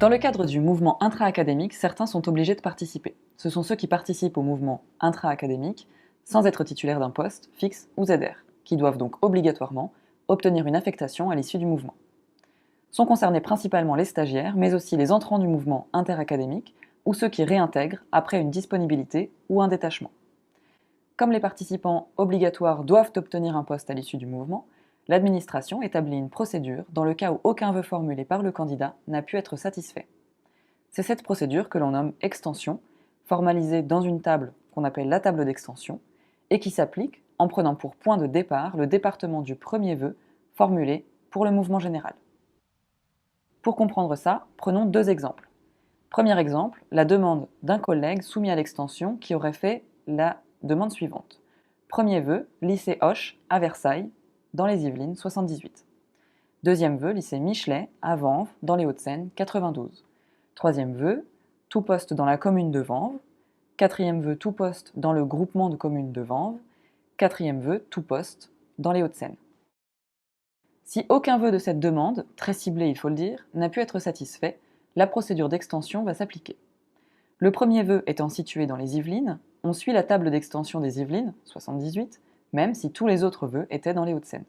Dans le cadre du mouvement intra-académique, certains sont obligés de participer. Ce sont ceux qui participent au mouvement intra-académique sans être titulaires d'un poste, fixe ou ZR, qui doivent donc obligatoirement obtenir une affectation à l'issue du mouvement. Sont concernés principalement les stagiaires, mais aussi les entrants du mouvement interacadémique ou ceux qui réintègrent après une disponibilité ou un détachement. Comme les participants obligatoires doivent obtenir un poste à l'issue du mouvement, l'administration établit une procédure dans le cas où aucun vœu formulé par le candidat n'a pu être satisfait. C'est cette procédure que l'on nomme extension, formalisée dans une table qu'on appelle la table d'extension, et qui s'applique en prenant pour point de départ le département du premier vœu formulé pour le mouvement général. Pour comprendre ça, prenons deux exemples. Premier exemple, la demande d'un collègue soumis à l'extension qui aurait fait la demande suivante. Premier vœu, lycée Hoche à Versailles, dans les Yvelines, 78. Deuxième vœu, lycée Michelet à Vanves, dans les Hauts-de-Seine, 92. Troisième vœu, tout poste dans la commune de Vanves. Quatrième vœu, tout poste dans le groupement de communes de Vanves. Quatrième vœu, tout poste dans les Hauts-de-Seine. Si aucun vœu de cette demande, très ciblée il faut le dire, n'a pu être satisfait, la procédure d'extension va s'appliquer. Le premier vœu étant situé dans les Yvelines, on suit la table d'extension des Yvelines, 78, même si tous les autres vœux étaient dans les Hauts-de-Seine.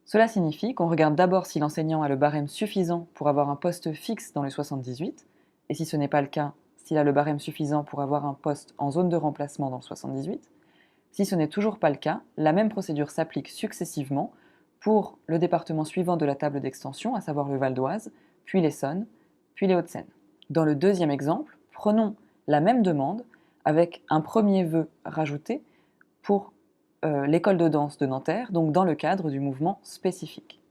Cela signifie qu'on regarde d'abord si l'enseignant a le barème suffisant pour avoir un poste fixe dans les 78, et si ce n'est pas le cas, s'il a le barème suffisant pour avoir un poste en zone de remplacement dans le 78. Si ce n'est toujours pas le cas, la même procédure s'applique successivement pour le département suivant de la table d'extension, à savoir le Val d'Oise, puis l'Essonne, puis les Hauts-de-Seine. Dans le deuxième exemple, prenons la même demande avec un premier vœu rajouté pour l'école de danse de Nanterre, donc dans le cadre du mouvement spécifique.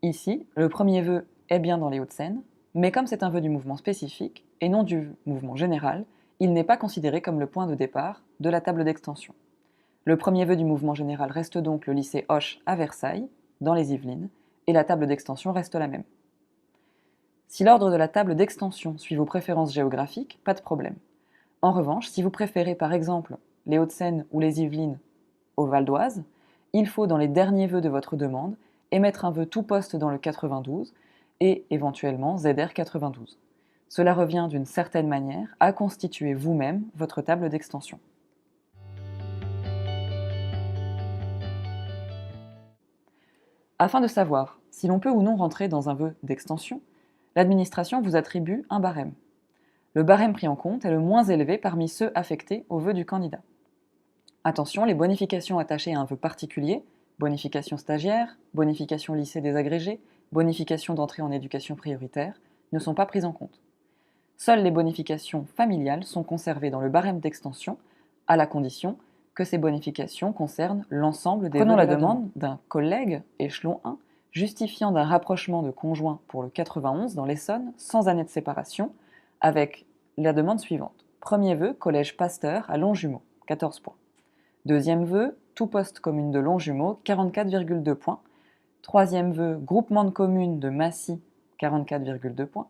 Ici, le premier vœu est bien dans les Hauts-de-Seine, mais comme c'est un vœu du mouvement spécifique et non du mouvement général, il n'est pas considéré comme le point de départ de la table d'extension. Le premier vœu du mouvement général reste donc le lycée Hoche à Versailles, dans les Yvelines, et la table d'extension reste la même. Si l'ordre de la table d'extension suit vos préférences géographiques, pas de problème. En revanche, si vous préférez par exemple les Hauts-de-Seine ou les Yvelines au Val d'Oise, il faut dans les derniers vœux de votre demande émettre un vœu tout poste dans le 92 et éventuellement ZR 92. Cela revient d'une certaine manière à constituer vous-même votre table d'extension. Afin de savoir si l'on peut ou non rentrer dans un vœu d'extension, l'administration vous attribue un barème. Le barème pris en compte est le moins élevé parmi ceux affectés au vœu du candidat. Attention, les bonifications attachées à un vœu particulier, bonification stagiaire, bonification lycée désagrégé, bonification d'entrée en éducation prioritaire, ne sont pas prises en compte. Seules les bonifications familiales sont conservées dans le barème d'extension, à la condition que ces bonifications concernent l'ensemble des vœux. Prenons la demande d'un collègue, échelon 1, justifiant d'un rapprochement de conjoint pour le 91 dans l'Essonne, sans année de séparation, avec la demande suivante. Premier vœu, collège Pasteur à Longjumeau, 14 points. Deuxième vœu, tout poste commune de Longjumeau, 44,2 points. Troisième vœu, groupement de communes de Massy, 44,2 points.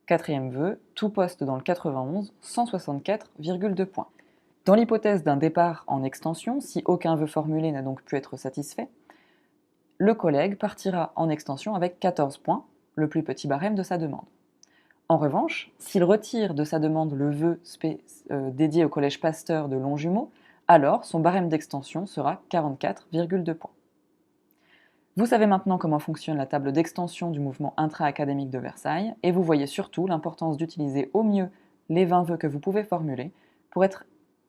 Quatrième vœu, tout poste dans le 91, 164,2 points. Dans l'hypothèse d'un départ en extension, si aucun vœu formulé n'a donc pu être satisfait, le collègue partira en extension avec 14 points, le plus petit barème de sa demande. En revanche, s'il retire de sa demande le vœu dédié au collège Pasteur de Longjumeau, alors son barème d'extension sera 44,2 points. Vous savez maintenant comment fonctionne la table d'extension du mouvement intra-académique de Versailles, et vous voyez surtout l'importance d'utiliser au mieux les 20 vœux que vous pouvez formuler pour être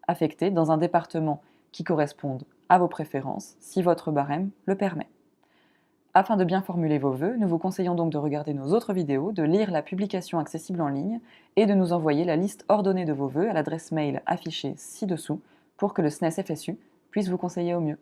affecté dans un département qui corresponde à vos préférences, si votre barème le permet. Afin de bien formuler vos vœux, nous vous conseillons donc de regarder nos autres vidéos, de lire la publication accessible en ligne et de nous envoyer la liste ordonnée de vos vœux à l'adresse mail affichée ci-dessous pour que le SNES FSU puisse vous conseiller au mieux.